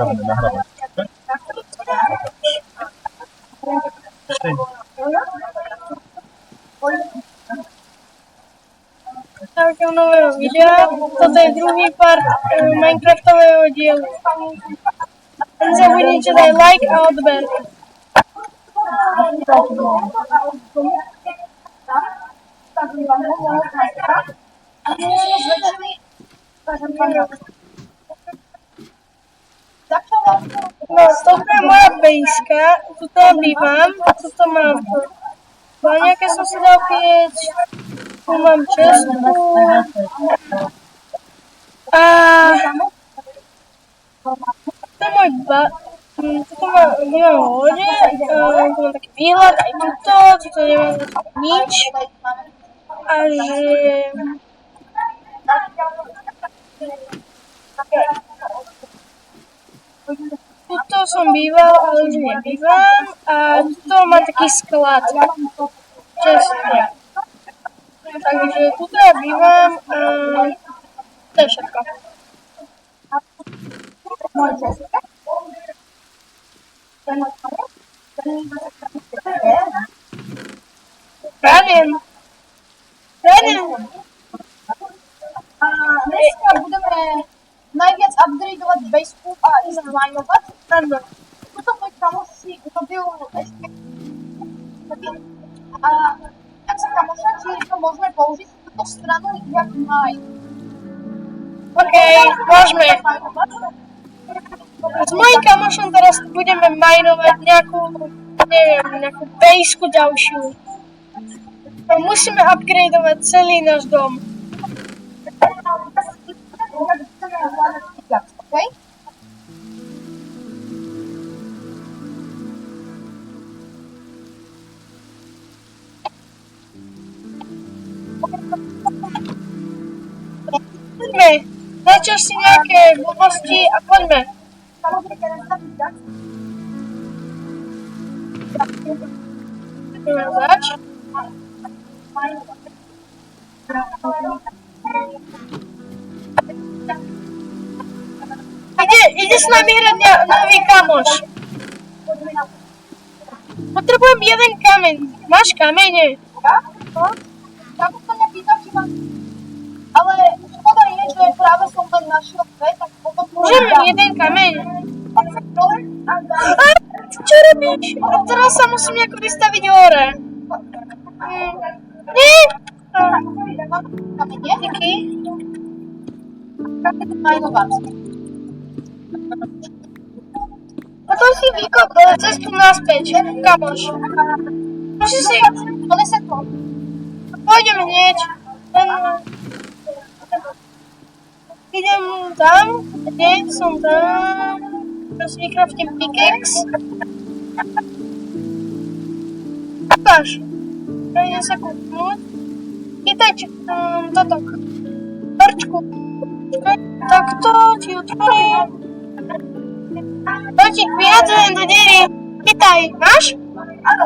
nechávame nahrávať. Čauťou nového videa. Toto je druhý part Minecraftového dielu. Nezabudnite dať like a odber. No, toto je moja bejska, tuto bývam, tuto mám baňaké som si dal piec, tu mám česku a to je môj tuto bývam v lode, tu mám taký výhľad aj tuto nemám nič a že tuto som býval, ale už nebývam a tuto má taký sklad. Česne. Takže tuto ja bývam a to je všetko. Pravím. Dneska budeme najviac upgradeovať baseu a ísť minovať. Tuto môj kamoš si urobil ešte a tak sa kamoša, či to môžeme použiť túto stranu jak mine. OK, môžeme. S mojím kamošom teraz budeme minovať nejakú, neviem, nejakú basku ďalšiu. Musíme upgradeovať celý náš dom. Okay? Poďme, začal si nejaké blbosti a poďme. Poďme zač. Ide s nami hrať nový kamoš. Potrebujem jeden kameň. Máš kamene? Ja som sa nepýtal, či mám... Ale škoda je, že práve som len našiel dve, tak potom... Môžem jeden kameň. Čo robíš? A teraz sa musím nejako vystaviť hore. Nie! Kamene? Díky. Potom si vykop cestu naspäť, kamoš. Musíš si... Ponesem to. Pôjdem hneď. Idem tam, hneď som tam. Teraz vykraftím pickaxe. Ukáž. Idem sa kúpnúť. Chytať toto. Torčku. Takto ti otvorím. Točík, vyhadzujem do diery. Chytaj, máš? Áno.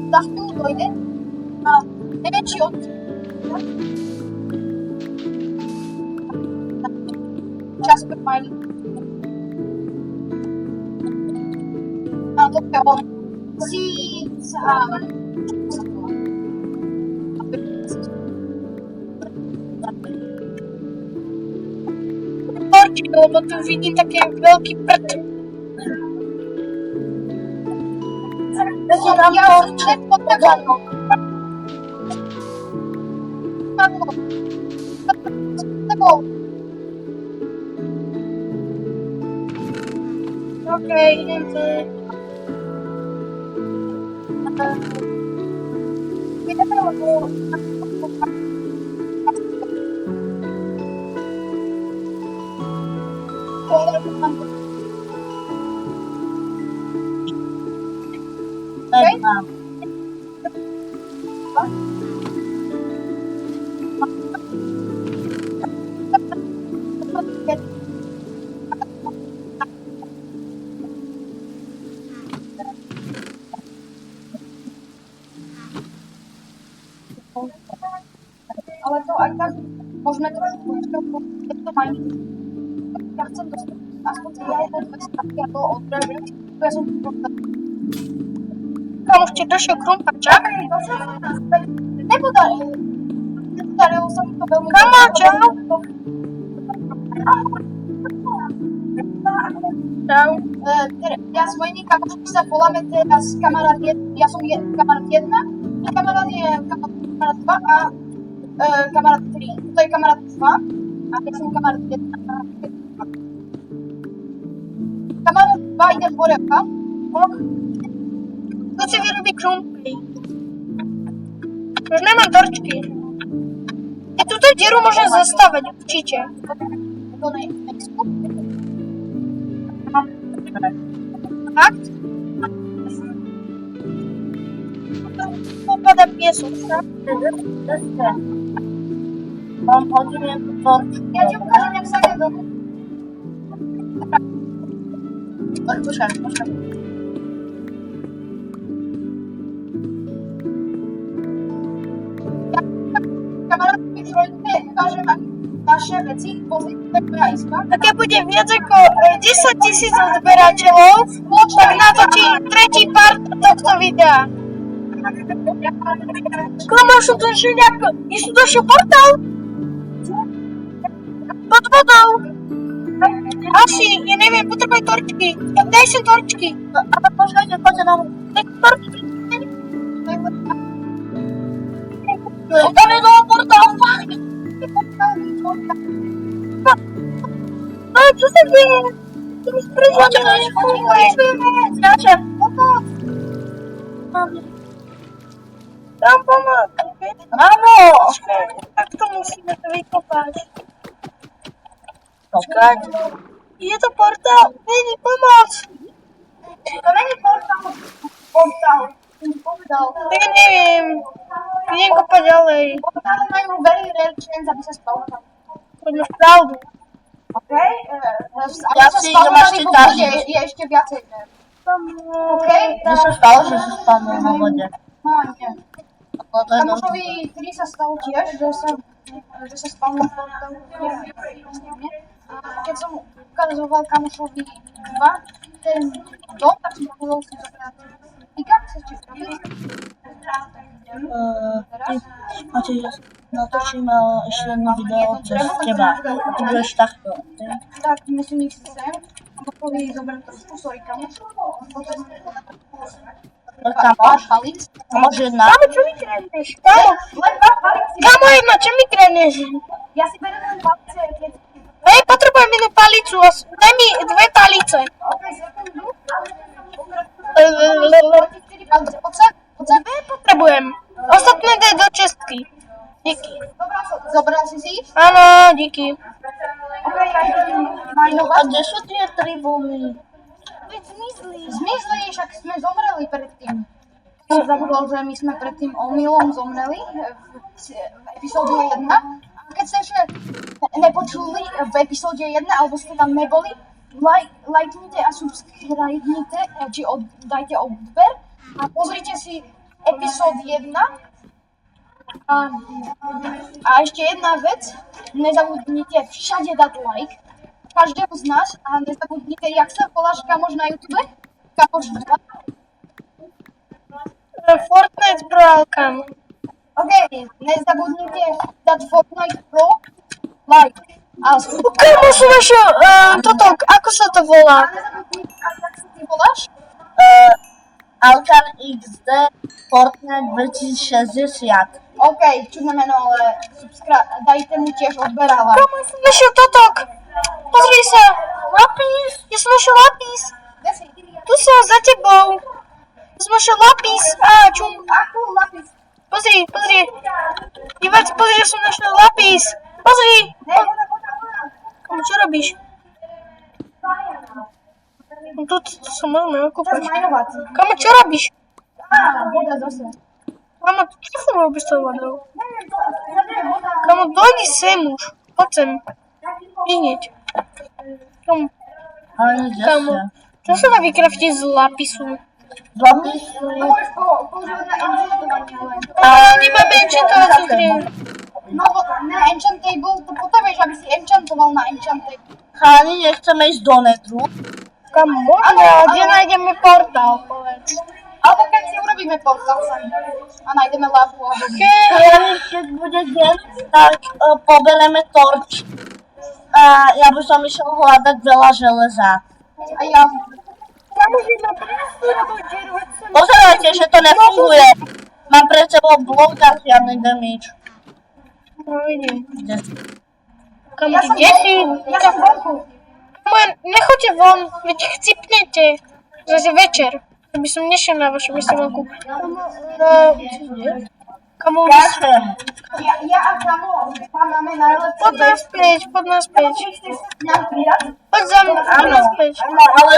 Za chvíľu dojde a neviem, či od... Čas pre mining. A to je on. Seeds a... Torčík, lebo tu vidím taký veľký prd. Ja som nepotrebujem. OK, idem tu. aj tak môžeme trošku to majú. Ja chcem dostať aspoň ja jeden 200 a to oddražiť. To ja som Kamuž ti došiel krumpačak. Nepodarilo sa mi to veľmi... Kamo, čau. Čau. Ja s mojimi kamošmi sa voláme teraz kamarát 1, ja som kamarát 1, kamarát je kamarát 2 a kamarát 3. To je kamarát 2 a ja som kamarát 1. Kamarát 2 ide hore, a? To si vyrobí krumpy. Už nemám torčky. I túto dieru môžem zastavať, určite. To nejsku. Fakt? Popada piesok, tak? Mám hodinu torčku. Ja ti ukážem, jak sa ide do... Počkaj. Kamarátky trojke ukážem naše veci, pozrite, moja izba. A keď bude viac ako 10 000 odberateľov, tak natočím tretí part tohto videa. Kamoš, som došiel nejako... Som došiel portál? Pod vodou. Asi, ja neviem, potrebujem torčky. Daj sem torčky. Ale počkajte, poďte na mňa. Daj torčky. Tam je toho portál, fakt. A čo sa deje? To mi Počkaj. Znáča. Dám pomoc. Áno. Tak to musíme to vykopať. Počkaj. Je to portál. Není pomoc. To není portál. Som povedal. Tak ja neviem. Idem kopať ďalej. Portály majú very rare chance, aby sa spalo tam. To máš pravdu. OK? Ja si idem až ty ťažiť. Je ešte viacej rare. OK? Že sa stalo, že sa spadlo na vode. No, nie. No to je dosť. Kamošovi 3 sa stalo tiež, že sa spal na portálu. Keď som ukazoval kamošovi 2, ten dom, tak som povedal si zobrať. Iga, chceš ti spraviť? Máte, že natočím ešte jedno video cez teba. Ty budeš takto. Tak, myslím, ich sem. Kamošovi zobrať trošku, sorry kamoš. Potom Kamoš, palic. kamoš jedna. Kamo, čo mi kradneš? Kamo, Len 2 palici. kamo jedna, čo mi kradneš? Ja si berem len palice, keď... Hej, potrebujem jednu palicu. Daj mi 2 palice. OK, sekundu. Máte 4 palice. Poď sa. Potrebujem. Ostatné daj do čestky. Díky. Zobral si ich? Áno, díky. OK, ja idem A majnovať. kde sú tie 3 vlny? Zmizli, však sme zomreli predtým. Som zabudol, že my sme predtým omylom zomreli v epizóde 1. A keď ste ešte nepočuli v epizóde 1, alebo ste tam neboli, lajknite a subscribnite, či dajte odber a pozrite si epizód 1. A ešte jedna vec, nezabudnite všade dať like, každému z nás, a nezabudnite, jak sa voláš kamoš na YouTube? Kamoš 2. Fortnite brálkam. OK, nezabudnite dať Fortnite Pro like. A Kamo som našiel toto, ako sa to volá? nezabudnite, jak sa ty voláš? Alkan XD Fortnite 2060. OK, čudné meno, ale dajte mu tiež odberáva. Kamo som našiel totok. Pozri sa. Lapis. Ja som našiel lapis. Kde si? Tu som za tebou. Ja som našiel lapis. Čum. Akú lapis? Pozri. Diváci, pozri, že som našiel lapis. Pozri. Kamo, čo robíš? No tu sa môžeme okúpať. Majnovať. Kamo, čo robíš? Voda zase. Kamo, čo sa robíš s tou vodou? Neviem, voda. Kamo, dojdi sem už. Poď sem. Hneď. Kamo, Ale kde kamo. ste? Čo sa dá vykraftiť z lapisu? Zapisu. To môžeš používať na enchantovanie len. Nemáme enchantovaciu skriňu. No bo na enchantable to potrebuješ, aby si enchantoval na enchantable. Cháni, nechceme ísť do netru. Kam možno? Kde nájdeme portál, povedz. Alebo keď si urobíme portál sami a nájdeme lavu a hodí. Keď bude deň, tak pobereme torč. A ja by som išiel hľadať veľa železa. A ja. Pozerajte, že to nefunguje. Mám pred sebou blok a žiadny damage. No vidím. Kde si? Kam Ja ty, som kde si? vonku. Ja som vonku. Nechoďte von, veď chcipnete. Zase večer. Aby som nešiel na vašu vysielku. Kamu Ďakujem. Ja a Kamo máme najlepšie. Poď naspäť. Nám pridať? Poď za mnou, poď naspäť. Áno, ale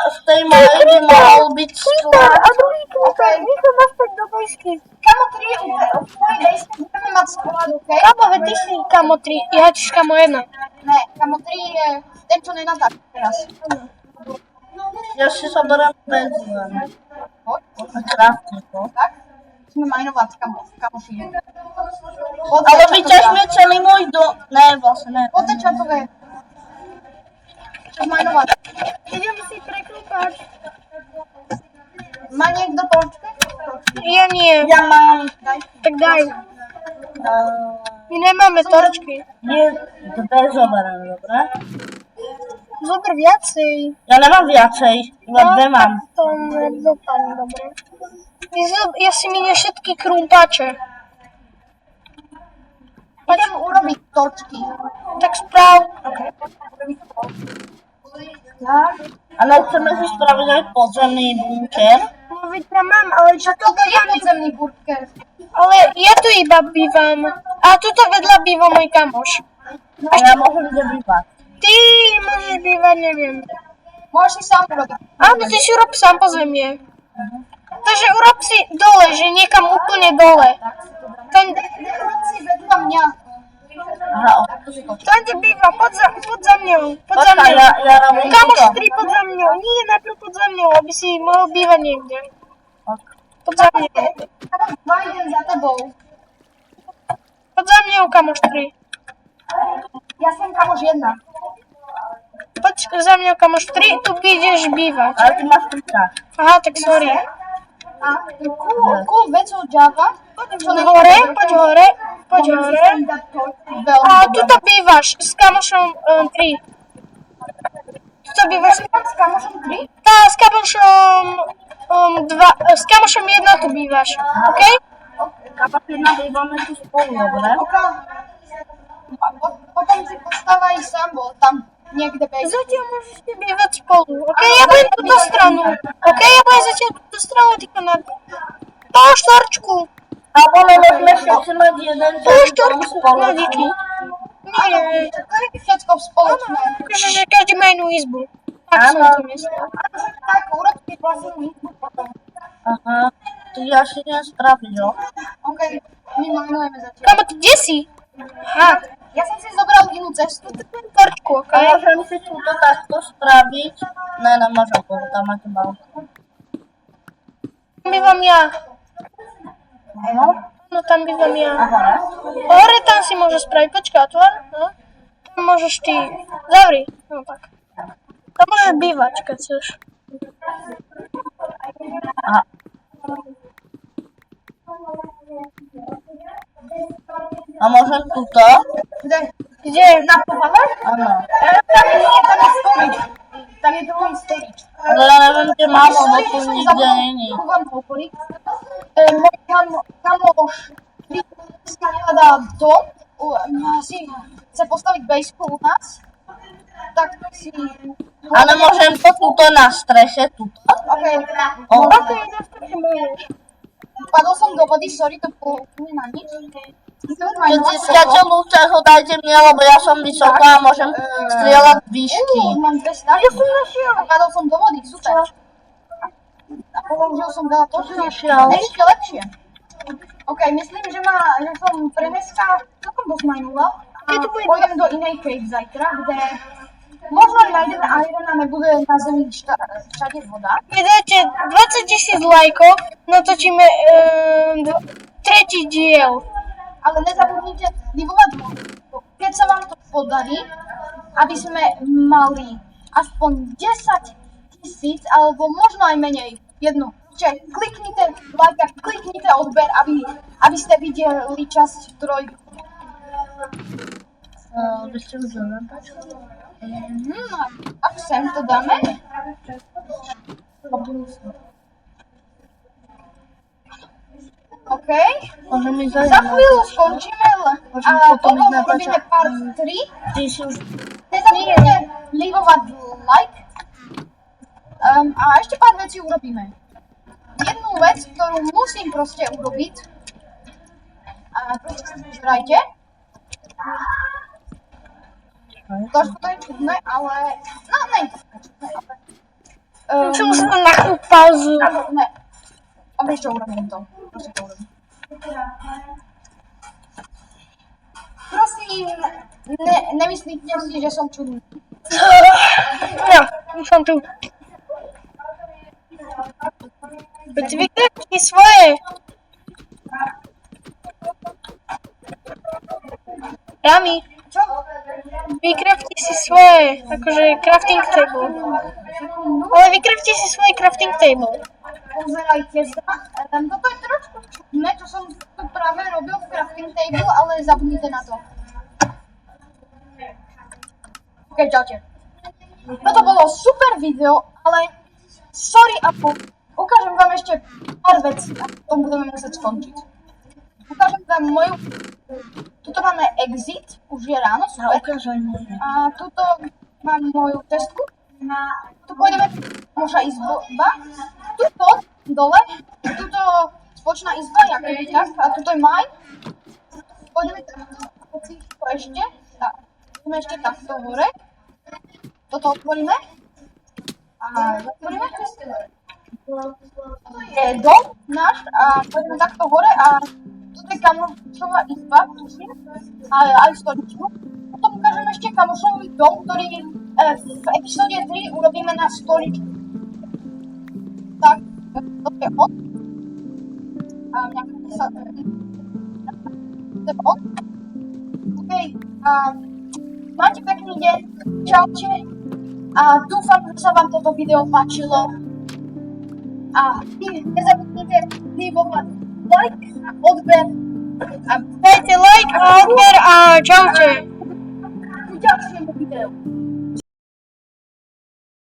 v tej mojej by mohol byť sklad. A druhý kúper, vychod naspäť do bojsky. Kamo 3 v tvojej bejske budeme mať sklad, okej? Kamo, veď ty si Kamo 3, ja tiež Kamo 1. Ne, Kamo 3 je ten, čo nenatáča teraz. Ja si zoberiem benzín. Poď, A krásne to. tak? Musíme majnovať Kamo 4. Ale vyťaž mi celý môj Ne, vlastne ne. Poďte čatové. Čo majnovať? Ideme si preklúpať. Má niekto torčky? Ja nie. Ja mám... Tak daj. My nemáme torčky. Nie, dve zoberiem, dobre? Zober viacej. Ja nemám viacej, iba dve mám. To nedopadne dobre. Ja si miniem všetky krumpáče. Idem urobiť torčky. Tak správ. Tak. A nechceme si spraviť aj podzemný bunker. No veď ja mám, ale čo to Toto je podzemný burger. Ale ja tu iba bývam. A tuto vedľa býva môj kamoš. A ja môžem kde bývať. Ty môžeš bývať, neviem. Môžeš si sám urobiť. Áno, ty si urob sám po zemie. Takže urob si dole, že niekam úplne dole. Tam, Urob si vedľa mňa. Aha, tam kde býva, poď za mňou. Poď za počkaj, mňou. ja robím Kamoš toto. 3, poď za mňou. Nie, najprv poď za mňou, aby si mohol bývať niekde. Poď za mňou. Kamo 2 idem za tebou. Poď za mňou, kamoš 3. Ja som kamoš 1. Poď za mňou, kamoš 3, tu ideš bývať. Ale ty máš trika. Aha, tak sorry. A cool vec od Java. Poď hore. A tuto bývaš s kamošom 3. Tuto bývaš S kamošom 3? Tá, s kamošom 2, s kamošom 1 tu bývaš, okej? Kapas jedna bývame tu spolu, dobre? Potom si postávaj sám, bo tam niekde bejde. Zatiaľ môžete bývať spolu, okej? Ja budem túto stranu, okej? Ja budem zatiaľ túto stranu, týka na toho štvorčku. Alebo môžeme všetci mať jeden Toho štvorčku, spolu. no díky. Nie, Všetko spoločné. akože, že každý má inú izbu. Tak som Áno. to myslel. Tak, urob si vlastnú izbu potom. Aha, to ja si idem spraviť, jo? OK, my majnujeme zatiaľ. Kamo, ty kde si? Aha, Ja som si zobral inú cestu. torčku, A okej? môžem si túto takto spraviť? Ne, nemôžem, lebo tam máte balkón. Bývam ja. Áno? No tam bývam ja. Aha. Hore tam si môžeš spraviť, počkaj, otvor, no. Tam môžeš ty, zavri, no tak. Tam môžeš bývať, keď chceš. Aha. A môžem túto? Kde? Kde? Na povale? Áno. Tam je storage. Tam je druhý storage. Ale ja neviem, kde mám, lebo tu nikde není. Tu vám hovorí. Môj kamoš si hľadá dom, si chce postaviť bejsku u nás, tak si... Ale môžem to túto na streche, túto. OK. O. Padol som do vody, sorry, to nie na nič. Keď získate lúčach, ho dajte mne, lebo ja som vysoko a môžem strieľať výšky. Mám 200. Ja som našiel. A padol som do vody, super. A použil som veľa točky. Ešte lepšie. OK, myslím, že som pre dneska celkom dosť majnula. A pôjdem do inej cave zajtra, kde možno aj nájdeme iron a nebude na zemi všade voda. Keď dáte 20 000 lajkov, natočíme tretí diel. ale nezabudnite divovať, keď sa vám to podarí, aby sme mali aspoň 10 000, alebo možno aj menej, jedno. Čiže kliknite like a kliknite odber, aby ste videli časť 3. Byste už dole, A sem to dáme. OK. Może mi Za zajmę. chvíľu skončíme a potom ísť na urobíme pača. part 3. Ty si už Nezabudnite leavovať like. A ešte pár vecí urobíme. Jednu vec, ktorú musím proste urobiť. A proste sa pozerajte. Trošku to je čudné, ale... No, ne. Čo musím tam na chvíľu pauzu. Ne. A vieš čo, urobím to. Proste to urobím. Prosím, nemyslíte si, že som čudný. No, už som tu. Veď vykrafti svoje. Rami, Čo? vykrafti si svoje, akože crafting table. Ale vykrafti si svoje crafting table. Pozerajte sa. Toto je trošku čudné, čo som tu práve robil v crafting table, ale zabudnite na to. OK, čaute. Toto bolo super video, ale sorry Apple. Ukážem vám ešte pár vecí a potom budeme musieť skončiť. Ukážem vám moju... Tuto máme exit, už je ráno, a super. ukážaj mi. A tuto mám moju testku. Tu pôjdeme moša izba. Tuto dole. Tuto spoločná izba, jak je tak. A tuto je mine. Pôjdeme takto ešte. Tak. Pôjdeme ešte takto hore. Toto otvoríme. A zatvoríme. Je dom náš a pôjdeme takto hore a tuto je kamošová izba, tuším. A aj stoličku. Potom ukážem ešte kamošový dom, ktorý v epizóde 3 urobíme na stoličku. Tak, toto je on. A nejaká sa... To je on. OK, máte pekný deň, čaute. A dúfam, že sa vám toto video páčilo. A nezabudnite leavovať like a odber. A Dajte like a odber a čaute. k ďalšiemu videu.